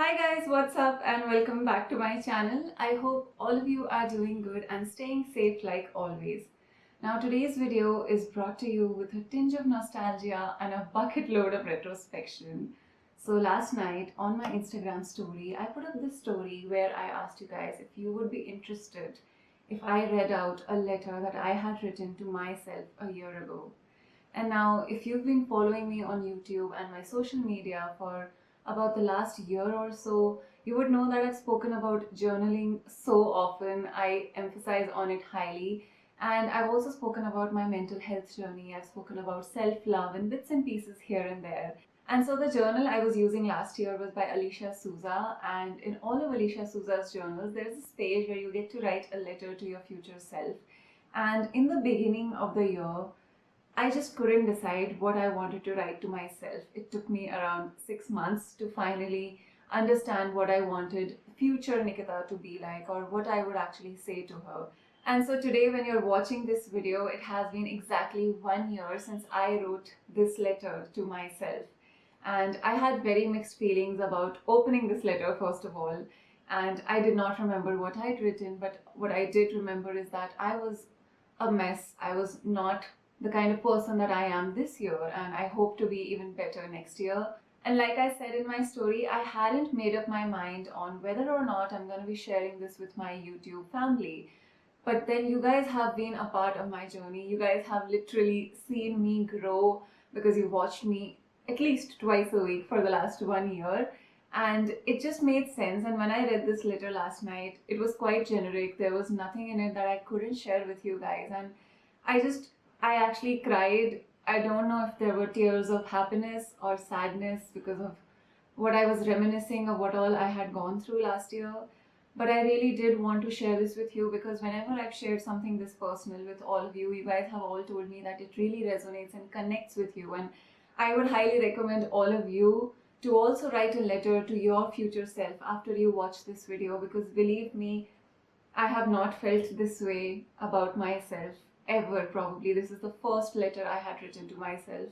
Hi guys, what's up and welcome back to my channel. I hope all of you are doing good and staying safe like always. Now today's video is brought to you with a tinge of nostalgia and a bucket load of retrospection. So last night on my Instagram story, I put up this story where I asked you guys if you would be interested if I read out a letter that I had written to myself a year ago. And now if you've been following me on YouTube and my social media for about the last year or so, you would know that I've spoken about journaling so often. I emphasize on it highly. And I've also spoken about my mental health journey. I've spoken about self-love and bits and pieces here and there. And so the journal I was using last year was by Alicia Souza. And in all of Alicia Souza's journals, there's this page where you get to write a letter to your future self. And in the beginning of the year, I just couldn't decide what I wanted to write to myself. It took me around 6 months to finally understand what I wanted future Nikita to be like, or what I would actually say to her. And so today when you're watching this video, it has been exactly 1 year since I wrote this letter to myself. And I had very mixed feelings about opening this letter, first of all. And I did not remember what I'd written, but what I did remember is that I was a mess. I was not the kind of person that I am this year, and I hope to be even better next year. And like I said in my story, I hadn't made up my mind on whether or not I'm going to be sharing this with my YouTube family. But then you guys have been a part of my journey. You guys have literally seen me grow because you watched me at least twice a week for the last 1 year. And it just made sense. And when I read this letter last night, it was quite generic. There was nothing in it that I couldn't share with you guys. And I actually cried. I don't know if there were tears of happiness or sadness because of what I was reminiscing of what all I had gone through last year. But I really did want to share this with you because whenever I've shared something this personal with all of you, you guys have all told me that it really resonates and connects with you. And I would highly recommend all of you to also write a letter to your future self after you watch this video, because believe me, I have not felt this way about myself ever. Probably this is the first letter I had written to myself.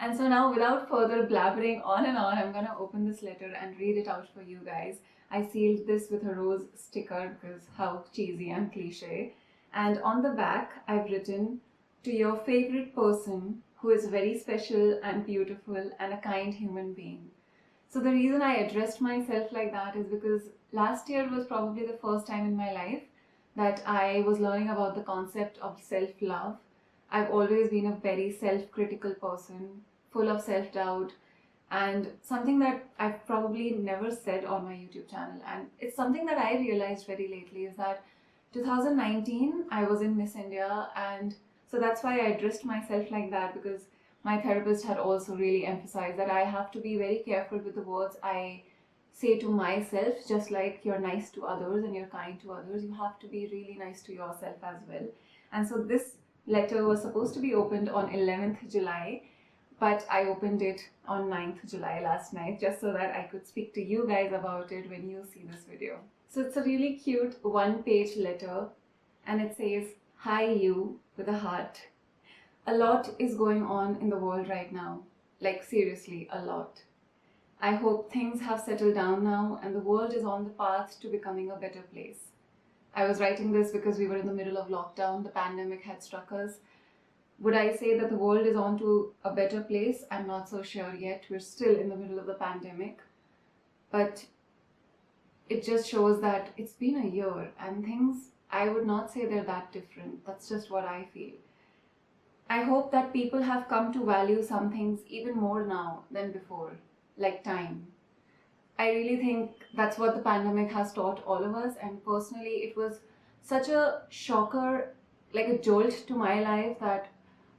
And so now, without further blabbering on and on, I'm gonna open this letter and read it out for you guys. I sealed this with a rose sticker because how cheesy and cliche. And on the back I've written, "To your favorite person who is very special and beautiful and a kind human being." So the reason I addressed myself like that is because last year was probably the first time in my life that I was learning about the concept of self-love. I've always been a very self-critical person, full of self-doubt, and something that I've probably never said on my YouTube channel. And it's something that I realized very lately is that 2019, I was in Miss India, and so that's why I addressed myself like that, because my therapist had also really emphasized that I have to be very careful with the words I say to myself. Just like you're nice to others and you're kind to others, you have to be really nice to yourself as well. And so this letter was supposed to be opened on 11th July, but I opened it on 9th July last night, just so that I could speak to you guys about it when you see this video. So it's a really cute one-page letter, and it says, "Hi you," with a heart. A lot is going on in the world right now. Like seriously, a lot. I hope things have settled down now and the world is on the path to becoming a better place. I was writing this because we were in the middle of lockdown. The pandemic had struck us. Would I say that the world is on to a better place? I'm not so sure yet. We're still in the middle of the pandemic. But it just shows that it's been a year and things, I would not say they're that different. That's just what I feel. I hope that people have come to value some things even more now than before, like time. I really think that's what the pandemic has taught all of us, and personally it was such a shocker, like a jolt to my life, that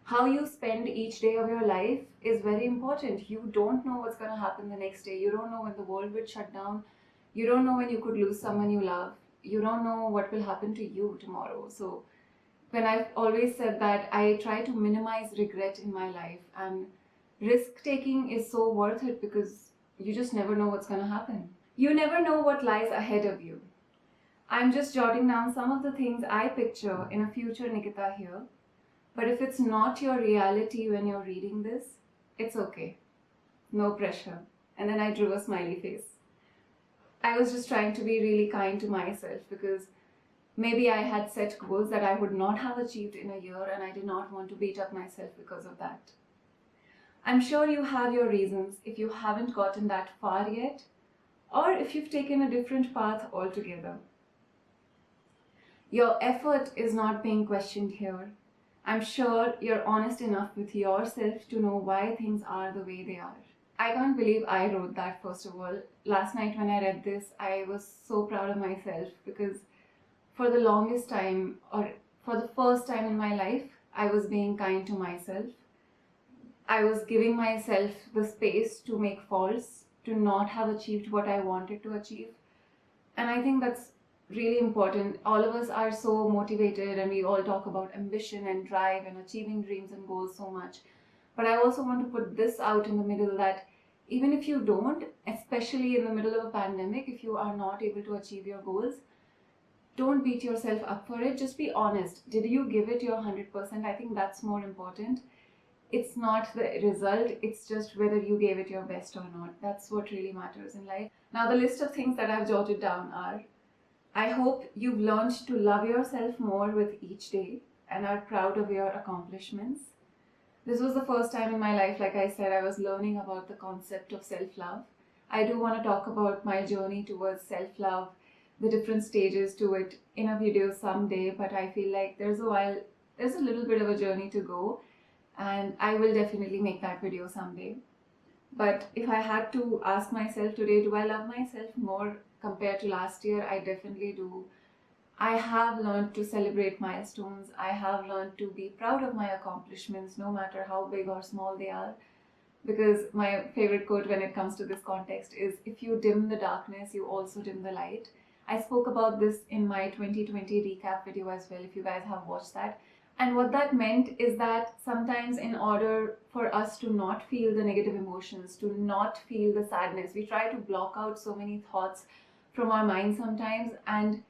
how you spend each day of your life is very important. You don't know what's going to happen the next day. You don't know when the world will shut down. You don't know when you could lose someone you love. You don't know what will happen to you tomorrow. So when I've always said that I try to minimize regret in my life, and risk taking is so worth it because you just never know what's going to happen. You never know what lies ahead of you. I'm just jotting down some of the things I picture in a future Nikita here. But if it's not your reality when you're reading this, it's okay. No pressure. And then I drew a smiley face. I was just trying to be really kind to myself because maybe I had set goals that I would not have achieved in a year, and I did not want to beat up myself because of that. I'm sure you have your reasons if you haven't gotten that far yet, or if you've taken a different path altogether. Your effort is not being questioned here. I'm sure you're honest enough with yourself to know why things are the way they are. I can't believe I wrote that, first of all. Last night when I read this, I was so proud of myself because for the longest time, or for the first time in my life, I was being kind to myself. I was giving myself the space to make faults, to not have achieved what I wanted to achieve. And I think that's really important. All of us are so motivated and we all talk about ambition and drive and achieving dreams and goals so much. But I also want to put this out in the middle that even if you don't, especially in the middle of a pandemic, if you are not able to achieve your goals, don't beat yourself up for it. Just be honest. Did you give it your 100%? I think that's more important. It's not the result, it's just whether you gave it your best or not. That's what really matters in life. Now, the list of things that I've jotted down are: I hope you've learned to love yourself more with each day and are proud of your accomplishments. This was the first time in my life, like I said, I was learning about the concept of self-love. I do want to talk about my journey towards self-love, the different stages to it in a video someday, but I feel like there's a little bit of a journey to go, and I will definitely make that video someday. But if I had to ask myself today, do I love myself more compared to last year? I definitely do. I have learned to celebrate milestones. I have learned to be proud of my accomplishments, no matter how big or small they are. Because my favorite quote when it comes to this context is, if you dim the darkness, you also dim the light. I spoke about this in my 2020 recap video as well, if you guys have watched that. And what that meant is that sometimes in order for us to not feel the negative emotions, to not feel the sadness, we try to block out so many thoughts from our mind sometimes. And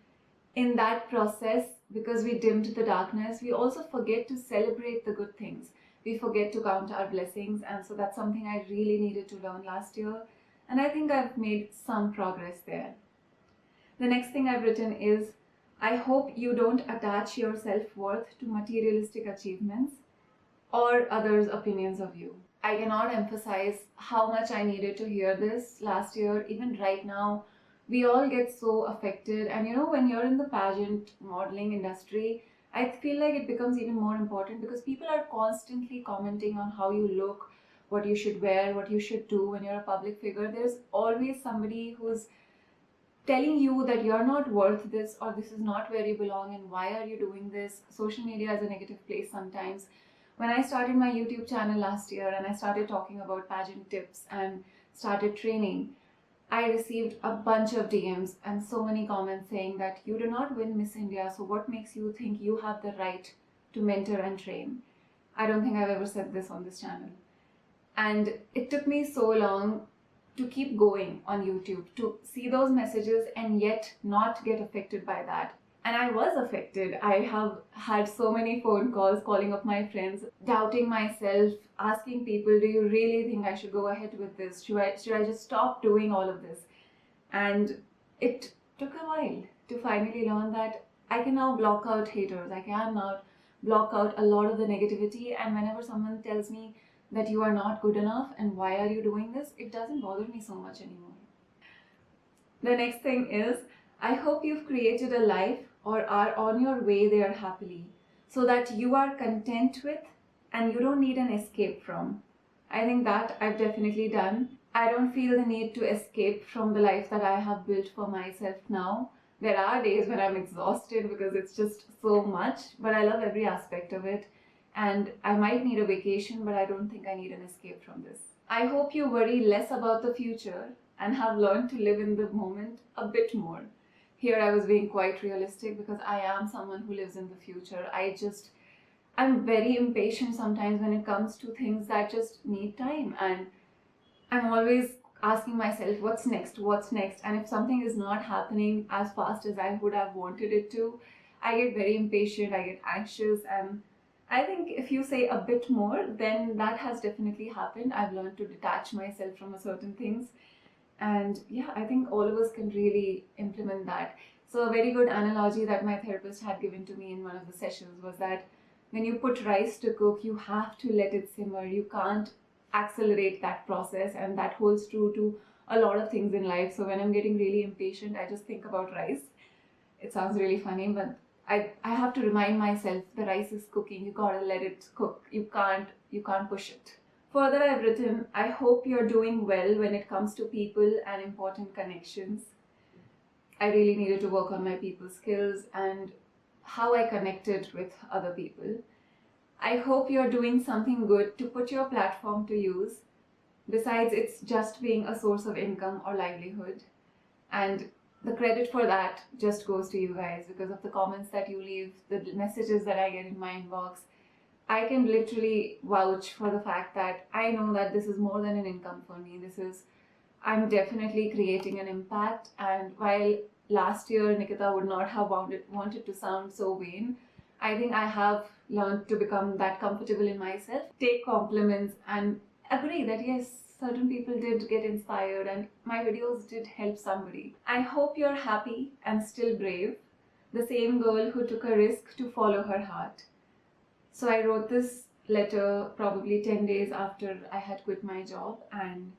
in that process, because we dimmed the darkness, we also forget to celebrate the good things. We forget to count our blessings. And so that's something I really needed to learn last year. And I think I've made some progress there. The next thing I've written is, I hope you don't attach your self-worth to materialistic achievements or others' opinions of you. I cannot emphasize how much I needed to hear this last year. Even right now, we all get so affected. And when you're in the pageant modeling industry, I feel like it becomes even more important because people are constantly commenting on how you look, what you should wear, what you should do when you're a public figure. There's always somebody who's telling you that you're not worth this, or this is not where you belong, and why are you doing this? Social media is a negative place sometimes. When I started my YouTube channel last year and I started talking about pageant tips and started training, I received a bunch of DMs and so many comments saying that you do not win Miss India, so what makes you think you have the right to mentor and train? I don't think I've ever said this on this channel. And it took me so long to keep going on YouTube, to see those messages and yet not get affected by that. And I was affected. I have had so many phone calls, calling up my friends, doubting myself, asking people, do you really think I should go ahead with this? Should I just stop doing all of this? And it took a while to finally learn that I can now block out haters. I can now block out a lot of the negativity, and whenever someone tells me that you are not good enough and why are you doing this, it doesn't bother me so much anymore. The next thing is, I hope you've created a life or are on your way there happily, so that you are content with and you don't need an escape from. I think that I've definitely done. I don't feel the need to escape from the life that I have built for myself now. There are days when I'm exhausted because it's just so much, but I love every aspect of it. And I might need a vacation, but I don't think I need an escape from this. I hope you worry less about the future and have learned to live in the moment a bit more. Here I was being quite realistic because I am someone who lives in the future. I'm very impatient sometimes when it comes to things that just need time. And I'm always asking myself, what's next? What's next? And if something is not happening as fast as I would have wanted it to, I get very impatient, I get anxious, and I think if you say a bit more, then that has definitely happened. I've learned to detach myself from certain things. And yeah, I think all of us can really implement that. So a very good analogy that my therapist had given to me in one of the sessions was that when you put rice to cook, you have to let it simmer. You can't accelerate that process, and that holds true to a lot of things in life. So when I'm getting really impatient, I just think about rice. It sounds really funny, but I have to remind myself the rice is cooking. You gotta let it cook. You can't push it. Further, I've written, I hope you're doing well when it comes to people and important connections. I really needed to work on my people skills and how I connected with other people. I hope you're doing something good to put your platform to use, besides it's just being a source of income or livelihood. And the credit for that just goes to you guys because of the comments that you leave, the messages that I get in my inbox. I can literally vouch for the fact that I know that this is more than an income for me. I'm definitely creating an impact. And while last year Nikita would not have wanted to sound so vain, I think I have learned to become that comfortable in myself, take compliments and agree that yes, certain people did get inspired and my videos did help somebody. I hope you're happy and still brave, the same girl who took a risk to follow her heart. So I wrote this letter probably 10 days after I had quit my job, and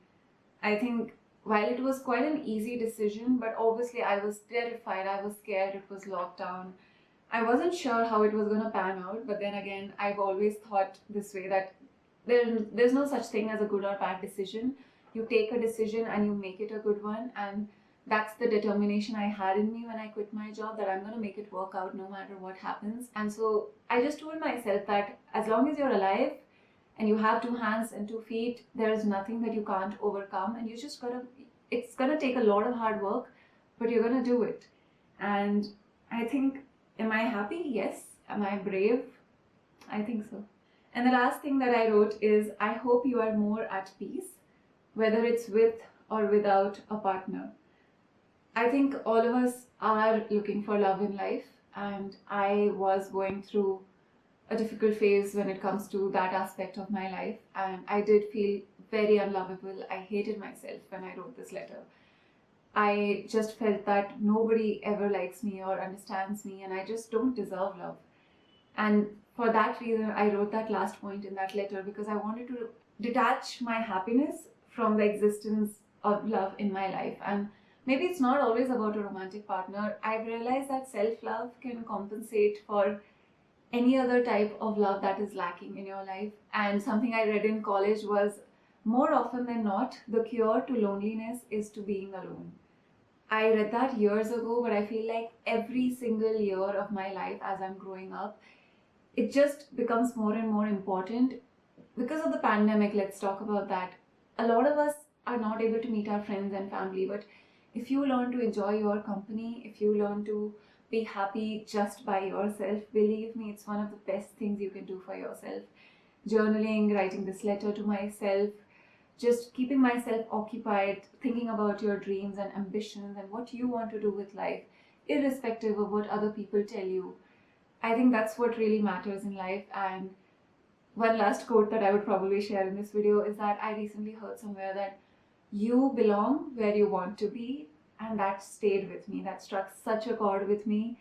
I think while it was quite an easy decision, but obviously I was terrified, I was scared, it was lockdown. I wasn't sure how it was going to pan out, but then again, I've always thought this way that there's no such thing as a good or bad decision. You take a decision and you make it a good one, and that's the determination I had in me when I quit my job, that I'm going to make it work out no matter what happens. And so I just told myself that as long as you're alive and you have 2 hands and 2 feet, there's nothing that you can't overcome, and it's gonna take a lot of hard work, but you're gonna do it. And I think, am I happy? Yes. Am I brave? I think so. And the last thing that I wrote is, I hope you are more at peace, whether it's with or without a partner. I think all of us are looking for love in life, and I was going through a difficult phase when it comes to that aspect of my life, and I did feel very unlovable. I hated myself when I wrote this letter. I just felt that nobody ever likes me or understands me, and I just don't deserve love. And for that reason, I wrote that last point in that letter, because I wanted to detach my happiness from the existence of love in my life. And maybe it's not always about a romantic partner. I've realized that self-love can compensate for any other type of love that is lacking in your life. And something I read in college was, more often than not, the cure to loneliness is to being alone. I read that years ago, but I feel like every single year of my life as I'm growing up, it just becomes more and more important. Because of the pandemic, let's talk about that. A lot of us are not able to meet our friends and family, but if you learn to enjoy your company, if you learn to be happy just by yourself, believe me, it's one of the best things you can do for yourself. Journaling, writing this letter to myself, just keeping myself occupied, thinking about your dreams and ambitions and what you want to do with life, irrespective of what other people tell you. I think that's what really matters in life. And one last quote that I would probably share in this video is that I recently heard somewhere that you belong where you want to be, and that stayed with me. That struck such a chord with me.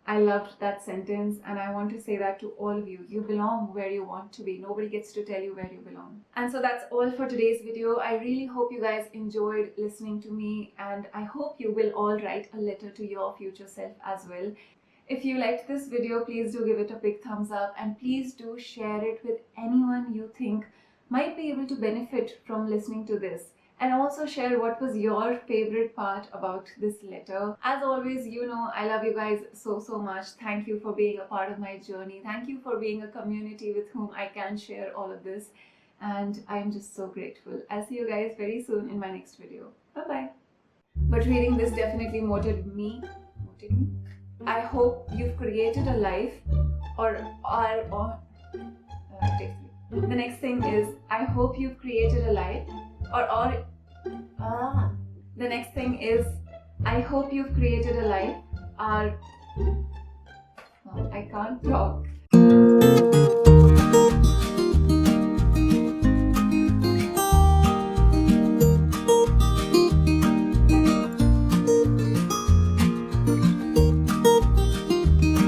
I loved that sentence, and I want to say that to all of you. You belong where you want to be. Nobody gets to tell you where you belong. And so that's all for today's video. I really hope you guys enjoyed listening to me, and I hope you will all write a letter to your future self as well. If you liked this video, please do give it a big thumbs up, and please do share it with anyone you think might be able to benefit from listening to this. And also share what was your favorite part about this letter. As always, you know I love you guys so much. Thank you for being a part of my journey. Thank you for being a community with whom I can share all of this. And I'm just so grateful. I'll see you guys very soon in my next video. Bye-bye. But reading this definitely motivated me. I hope you've created a life the next thing is, I hope you've created a life the next thing is, I hope you've created a life I can't talk.